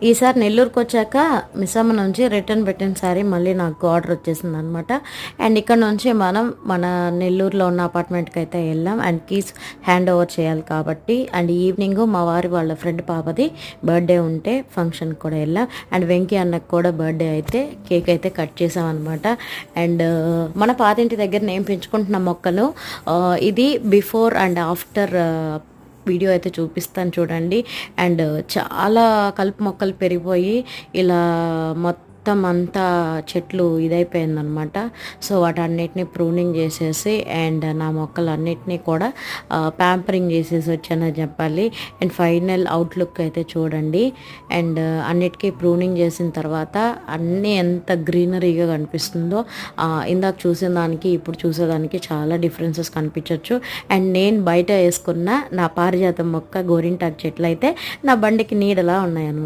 ఈసారి నెల్లూరుకి వచ్చాక మిస్సమ్మ నుంచి రిటర్న్ పెట్టిన శారీ మళ్ళీ నాకు ఆర్డర్ వచ్చేసింది అనమాట. అండ్ ఇక్కడ నుంచి మనం మన నెల్లూరులో ఉన్న అపార్ట్మెంట్కి అయితే వెళ్ళాం అండ్ కీస్ హ్యాండ్ ఓవర్ చేయాలి కాబట్టి. అండ్ ఈవినింగ్ మా వారి వాళ్ళ ఫ్రెండ్ పాపది బర్త్డే ఉంటే ఫంక్షన్కి కూడా వెళ్ళాం. అండ్ వెంకీ అన్నకు కూడా బర్త్డే అయితే కేక్ అయితే కట్ చేసాం అనమాట. అండ్ మన పాతింటి దగ్గర నేను పెంచుకుంటున్న మొక్కలు ఇది బిఫోర్ అండ్ ఆఫ్టర్ వీడియో అయితే చూపిస్తాను చూడండి. అండ్ చాలా కలుపు మొక్కలు పెరిగిపోయి ఇలా మొత్తం అంతా చెట్లు ఇదైపోయిందనమాట. సో వాటన్నిటిని ప్రూనింగ్ చేసేసి అండ్ నా మొక్కలన్నిటినీ కూడా ప్యాంపరింగ్ చేసేసి వచ్చానని చెప్పాలి. అండ్ ఫైనల్ అవుట్లుక్ అయితే చూడండి. అండ్ అన్నిటికీ ప్రూనింగ్ చేసిన తర్వాత అన్నీ ఎంత గ్రీనరీగా కనిపిస్తుందో ఇందాక చూసిన దానికి ఇప్పుడు చూసేదానికి చాలా డిఫరెన్సెస్ కనిపించవచ్చు. అండ్ నేను బయట వేసుకున్న నా పారిజాతం మొక్క గోరింటాకు చెట్లు అయితే నా బండికి నీడలా ఉన్నాయన్నమాట.